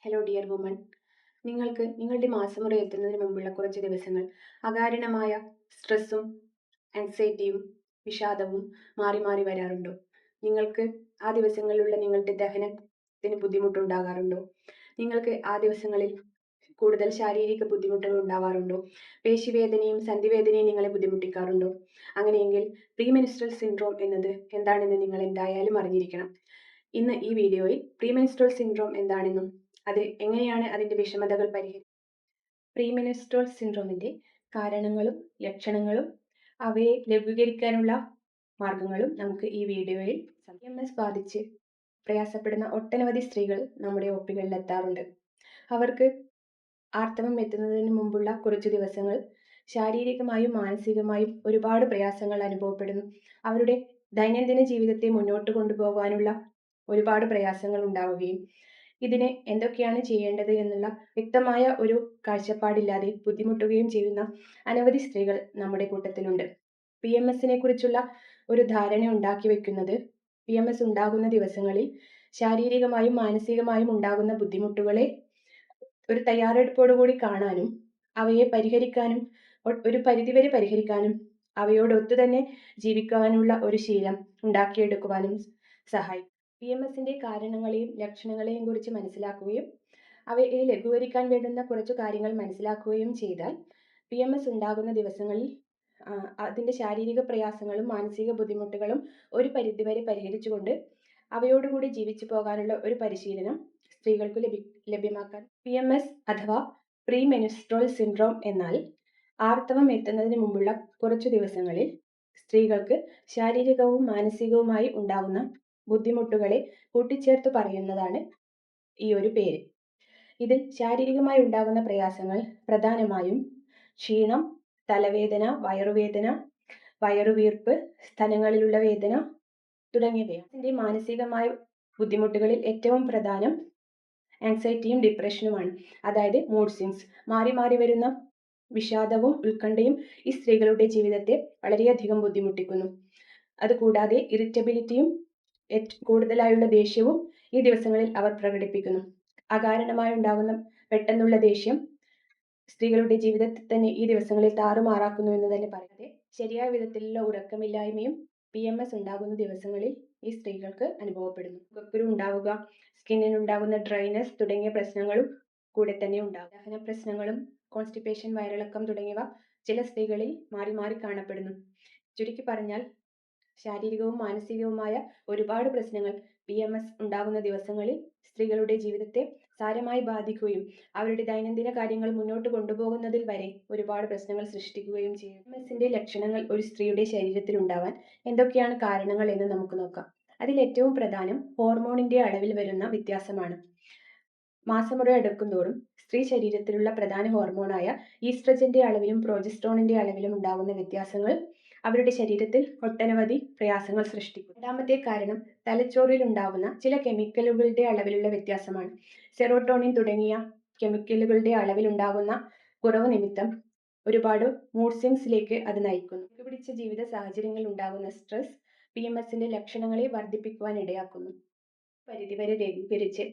Hello dear woman, നിങ്ങൾക്ക് നിങ്ങളുടെ മാസമുറ എത്തുന്നതിന് മുമ്പുള്ള കുറച്ച് ദിവസങ്ങൾ അകാരണമായ സ്ട്രെസ്സും ആൻസൈറ്റിയും വിഷാദവും മാറി മാറി വരാറുണ്ടോ? നിങ്ങൾക്ക് ആ ദിവസങ്ങളിലുള്ള നിങ്ങളുടെ ദഹനത്തിന് ബുദ്ധിമുട്ടുണ്ടാകാറുണ്ടോ? നിങ്ങൾക്ക് ആ ദിവസങ്ങളിൽ കൂടുതൽ ശാരീരിക ബുദ്ധിമുട്ടുകൾ ഉണ്ടാവാറുണ്ടോ? പേശിവേദനയും സന്ധിവേദനയും നിങ്ങളെ ബുദ്ധിമുട്ടിക്കാറുണ്ടോ? അങ്ങനെയെങ്കിൽ പ്രീമെൻസ്ട്രൽ സിൻഡ്രോം എന്നത് എന്താണെന്ന് നിങ്ങൾ എന്തായാലും അറിഞ്ഞിരിക്കണം. ഇന്ന് ഈ വീഡിയോയിൽ പ്രീമെൻസ്ട്രൽ സിൻഡ്രോം എന്താണെന്നും അത് എങ്ങനെയാണ് അതിൻ്റെ വിഷമതകൾ പ്രീമെൻസ്ട്രൽ സിൻഡ്രോമിൻ്റെ കാരണങ്ങളും ലക്ഷണങ്ങളും അവയെ ലഘൂകരിക്കാനുള്ള മാർഗങ്ങളും നമുക്ക് ഈ വീഡിയോയിൽ PMS ബാധിച്ച് പ്രയാസപ്പെടുന്ന ഒട്ടനവധി സ്ത്രീകൾ നമ്മുടെ ഒപ്പികളിൽ എത്താറുണ്ട്. അവർക്ക് ആർത്തവം എത്തുന്നതിന് മുമ്പുള്ള കുറച്ചു ദിവസങ്ങൾ ശാരീരികമായും മാനസികമായും ഒരുപാട് പ്രയാസങ്ങൾ അനുഭവപ്പെടുന്നു. അവരുടെ ദൈനംദിന ജീവിതത്തെ മുന്നോട്ട് കൊണ്ടുപോകാനുള്ള ഒരുപാട് പ്രയാസങ്ങൾ ഉണ്ടാവുകയും ഇതിന് എന്തൊക്കെയാണ് ചെയ്യേണ്ടത് എന്നുള്ള വ്യക്തമായ ഒരു കാഴ്ചപ്പാടില്ലാതെ ബുദ്ധിമുട്ടുകയും ചെയ്യുന്ന അനവധി സ്ത്രീകൾ നമ്മുടെ കൂട്ടത്തിലുണ്ട്. PMSനെ കുറിച്ചുള്ള ഒരു ധാരണ ഉണ്ടാക്കി വെക്കുന്നത് PMS ഉണ്ടാകുന്ന ദിവസങ്ങളിൽ ശാരീരികമായും മാനസികമായും ഉണ്ടാകുന്ന ബുദ്ധിമുട്ടുകളെ ഒരു തയ്യാറെടുപ്പോടുകൂടി കാണാനും അവയെ പരിഹരിക്കാനും ഒരു പരിധിവരെ പരിഹരിക്കാനും അവയോടൊത്തു തന്നെ ജീവിക്കാനുള്ള ഒരു ശീലം ഉണ്ടാക്കിയെടുക്കുവാനും സഹായിക്കും. PMSന്റെ കാരണങ്ങളെയും ലക്ഷണങ്ങളെയും കുറിച്ച് മനസ്സിലാക്കുകയും അവയെ ലഘൂകരിക്കാൻ വേണ്ടുന്ന കുറച്ചു കാര്യങ്ങൾ മനസ്സിലാക്കുകയും ചെയ്താൽ PMS ഉണ്ടാകുന്ന ദിവസങ്ങളിൽ അതിൻ്റെ ശാരീരിക പ്രയാസങ്ങളും മാനസിക ബുദ്ധിമുട്ടുകളും ഒരു പരിധിവരെ പരിഹരിച്ചുകൊണ്ട് അവയോടുകൂടി ജീവിച്ചു പോകാനുള്ള ഒരു പരിശീലനം സ്ത്രീകൾക്ക് ലഭ്യമാക്കാൻ. PMS അഥവാ പ്രീമെൻസ്ട്രൽ സിൻഡ്രോം എന്നാൽ ആർത്തവം എത്തുന്നതിന് മുമ്പുള്ള കുറച്ചു ദിവസങ്ങളിൽ സ്ത്രീകൾക്ക് ശാരീരികവും മാനസികവുമായി ഉണ്ടാകുന്ന ബുദ്ധിമുട്ടുകളെ കൂട്ടിച്ചേർത്ത് പറയുന്നതാണ് ഈ ഒരു പേര്. ഇതിൽ ശാരീരികമായി ഉണ്ടാകുന്ന പ്രയാസങ്ങൾ പ്രധാനമായും ക്ഷീണം, തലവേദന, വയറുവേദന, വയറുവീർപ്പ്, സ്ഥലങ്ങളിലുള്ള വേദന തുടങ്ങിയവയാണ്. ഇതിൻ്റെ മാനസികമായ ബുദ്ധിമുട്ടുകളിൽ ഏറ്റവും പ്രധാനം ആൻസൈറ്റിയും ഡിപ്രഷനുമാണ്. അതായത് മൂഡ് സ്വിങ്സ്, മാറി മാറി വരുന്ന വിഷാദവും ഉത്കണ്ഠയും ഈ സ്ത്രീകളുടെ ജീവിതത്തെ വളരെയധികം ബുദ്ധിമുട്ടിക്കുന്നു. അതുകൂടാതെ ഇറിറ്റബിലിറ്റിയും കൂടുതലായുള്ള ദേഷ്യവും ഈ ദിവസങ്ങളിൽ അവർ പ്രകടിപ്പിക്കുന്നു. അകാരണമായി ഉണ്ടാകുന്ന പെട്ടെന്നുള്ള ദേഷ്യം സ്ത്രീകളുടെ ജീവിതത്തിൽ തന്നെ ഈ ദിവസങ്ങളിൽ താറുമാറാക്കുന്നു എന്ന് തന്നെ പറയാതെ ശരിയായ വിധത്തിലുള്ള ഉറക്കമില്ലായ്മയും PMS ഉണ്ടാകുന്ന ദിവസങ്ങളിൽ ഈ സ്ത്രീകൾക്ക് അനുഭവപ്പെടുന്നു. മുഖക്കുരു ഉണ്ടാവുക, സ്കിന്നിനുണ്ടാകുന്ന ഡ്രൈനെസ് തുടങ്ങിയ പ്രശ്നങ്ങളും കൂടെ തന്നെ ഉണ്ടാകും. ദഹന പ്രശ്നങ്ങളും കോൺസ്റ്റിപ്പേഷൻ, വയറിളക്കം തുടങ്ങിയവ ചില സ്ത്രീകളിൽ മാറി മാറി കാണപ്പെടുന്നു. ചുരുക്കി പറഞ്ഞാൽ ശാരീരികവും മാനസികവുമായ ഒരുപാട് പ്രശ്നങ്ങൾ PMS ഉണ്ടാകുന്ന ദിവസങ്ങളിൽ സ്ത്രീകളുടെ ജീവിതത്തെ സാരമായി ബാധിക്കുകയും അവരുടെ ദൈനംദിന കാര്യങ്ങൾ മുന്നോട്ട് കൊണ്ടുപോകുന്നതിൽ വരെ ഒരുപാട് പ്രശ്നങ്ങൾ സൃഷ്ടിക്കുകയും ചെയ്യും. PMSന്റെ ലക്ഷണങ്ങൾ ഒരു സ്ത്രീയുടെ ശരീരത്തിൽ ഉണ്ടാവാൻ എന്തൊക്കെയാണ് കാരണങ്ങൾ എന്ന് നമുക്ക് നോക്കാം. അതിൽ ഏറ്റവും പ്രധാനം ഹോർമോണിന്റെ അളവിൽ വരുന്ന വ്യത്യാസമാണ്. മാസമുറ അടുക്കുന്തോറും സ്ത്രീ ശരീരത്തിലുള്ള പ്രധാന ഹോർമോണായ ഈസ്ട്രജന്റെ അളവിലും പ്രോജസ്ട്രോണിന്റെ അളവിലും ഉണ്ടാകുന്ന വ്യത്യാസങ്ങൾ അവരുടെ ശരീരത്തിൽ ഒട്ടനവധി പ്രയാസങ്ങൾ സൃഷ്ടിക്കും. രണ്ടാമത്തെ കാരണം തലച്ചോറിൽ ഉണ്ടാകുന്ന ചില കെമിക്കലുകളുടെ അളവിലുള്ള വ്യത്യാസമാണ്. സെറോട്ടോണിൻ തുടങ്ങിയ കെമിക്കലുകളുടെ അളവിലുണ്ടാകുന്ന കുറവ് നിമിത്തം ഒരുപാട് മൂഡ് സ്വിങ്സിലേക്ക് അത് നയിക്കുന്നു. പിടിച്ച ജീവിത സാഹചര്യങ്ങളിൽ ഉണ്ടാകുന്ന സ്ട്രെസ് PMSന്റെ ലക്ഷണങ്ങളെ വർദ്ധിപ്പിക്കുവാൻ ഇടയാക്കുന്നു. പരിധിവരെ ലഘൂകരിച്ച്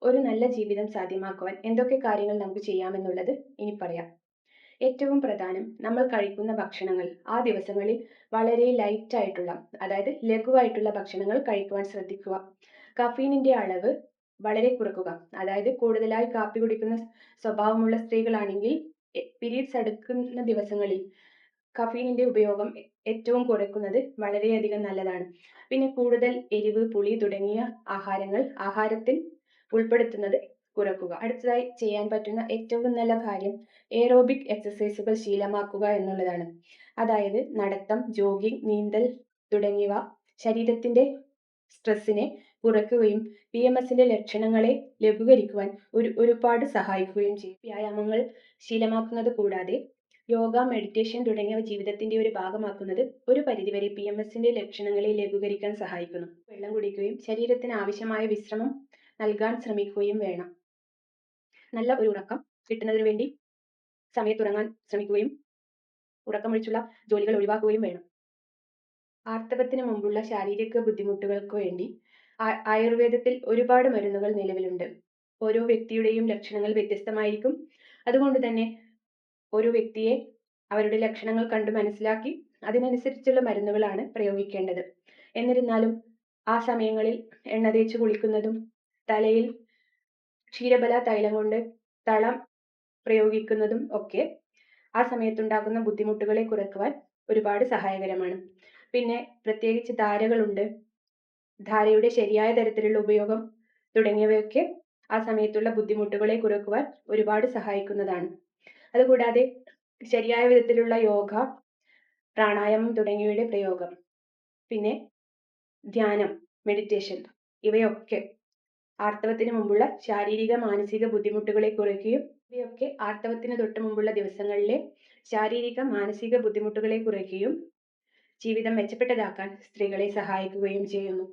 ഒരു നല്ല ജീവിതം സാധ്യമാക്കുവാൻ എന്തൊക്കെ കാര്യങ്ങൾ നമുക്ക് ചെയ്യാമെന്നുള്ളത് ഇനി പറയാം. ഏറ്റവും പ്രധാനം നമ്മൾ കഴിക്കുന്ന ഭക്ഷണങ്ങൾ ആ ദിവസങ്ങളിൽ വളരെ ലൈറ്റ് ആയിട്ടുള്ള, അതായത് ലഘുവായിട്ടുള്ള ഭക്ഷണങ്ങൾ കഴിക്കുവാൻ ശ്രദ്ധിക്കുക. കഫീനിന്റെ അളവ് വളരെ കുറക്കുക. അതായത് കൂടുതലായി കാപ്പി കുടിക്കുന്ന സ്വഭാവമുള്ള സ്ത്രീകളാണെങ്കിൽ പീരീഡ്സ് അടുക്കുന്ന ദിവസങ്ങളിൽ കഫീനിന്റെ ഉപയോഗം ഏറ്റവും കുറയ്ക്കുന്നത് വളരെയധികം നല്ലതാണ്. പിന്നെ കൂടുതൽ എരിവ്, പുളി തുടങ്ങിയ ആഹാരത്തിൽ ഉൾപ്പെടുത്തുന്നത് കുറയ്ക്കുക. അടുത്തതായി ചെയ്യാൻ പറ്റുന്ന ഏറ്റവും നല്ല കാര്യം എയറോബിക് എക്സസൈസുകൾ ശീലമാക്കുക എന്നുള്ളതാണ്. അതായത് നടത്തം, ജോഗിംഗ്, നീന്തൽ തുടങ്ങിയവ ശരീരത്തിന്റെ സ്ട്രെസ്സിനെ കുറയ്ക്കുകയും PMSന്റെ ലക്ഷണങ്ങളെ ലഘൂകരിക്കുവാൻ ഒരുപാട് സഹായിക്കുകയും ചെയ്യും. വ്യായാമങ്ങൾ ശീലമാക്കുന്നത് കൂടാതെ യോഗ, മെഡിറ്റേഷൻ തുടങ്ങിയവ ജീവിതത്തിന്റെ ഒരു ഭാഗമാക്കുന്നത് ഒരു പരിധിവരെ PMSന്റെ ലക്ഷണങ്ങളെ ലഘൂകരിക്കാൻ സഹായിക്കുന്നു. വെള്ളം കുടിക്കുകയും ശരീരത്തിന് ആവശ്യമായ വിശ്രമം നൽകാൻ ശ്രമിക്കുകയും വേണം. നല്ല ഒരു ഉറക്കം കിട്ടുന്നതിന് വേണ്ടി സമയത്തുറങ്ങാൻ ശ്രമിക്കുകയും ഉറക്കമൊഴിച്ചുള്ള ജോലികൾ ഒഴിവാക്കുകയും വേണം. ആർത്തവത്തിന് മുമ്പുള്ള ശാരീരിക ബുദ്ധിമുട്ടുകൾക്ക് വേണ്ടി ആയുർവേദത്തിൽ ഒരുപാട് മരുന്നുകൾ നിലവിലുണ്ട്. ഓരോ വ്യക്തിയുടെയും ലക്ഷണങ്ങൾ വ്യത്യസ്തമായിരിക്കും. അതുകൊണ്ട് തന്നെ ഒരു വ്യക്തിയെ അവരുടെ ലക്ഷണങ്ങൾ കണ്ട് മനസ്സിലാക്കി അതിനനുസരിച്ചുള്ള മരുന്നുകളാണ് പ്രയോഗിക്കേണ്ടത്. എന്നിരുന്നാലും ആ സമയങ്ങളിൽ എണ്ണ തേച്ച് കുളിക്കുന്നതും തലയിൽ ക്ഷീരബല തൈലം കൊണ്ട് തളം പ്രയോഗിക്കുന്നതും ഒക്കെ ആ സമയത്തുണ്ടാകുന്ന ബുദ്ധിമുട്ടുകളെ കുറയ്ക്കുവാൻ ഒരുപാട് സഹായകരമാണ്. പിന്നെ പ്രത്യേകിച്ച് ധാരകളുണ്ട്. ധാരയുടെ ശരിയായ തരത്തിലുള്ള ഉപയോഗം തുടങ്ങിയവയൊക്കെ ആ സമയത്തുള്ള ബുദ്ധിമുട്ടുകളെ കുറയ്ക്കുവാൻ ഒരുപാട് സഹായിക്കുന്നതാണ്. അതുകൂടാതെ ശരിയായ വിധത്തിലുള്ള യോഗ, പ്രാണായാമം തുടങ്ങിയവയുടെ പ്രയോഗം, പിന്നെ ധ്യാനം, മെഡിറ്റേഷൻ ഇവയൊക്കെ ആർത്തവത്തിന് മുമ്പുള്ള ശാരീരിക മാനസിക ബുദ്ധിമുട്ടുകളെ കുറയ്ക്കുകയും ഇവയൊക്കെ ആർത്തവത്തിന് തൊട്ട് മുമ്പുള്ള ദിവസങ്ങളിലെ ശാരീരിക മാനസിക ബുദ്ധിമുട്ടുകളെ കുറയ്ക്കുകയും ജീവിതം മെച്ചപ്പെട്ടതാക്കാൻ സ്ത്രീകളെ സഹായിക്കുകയും ചെയ്യുന്നു.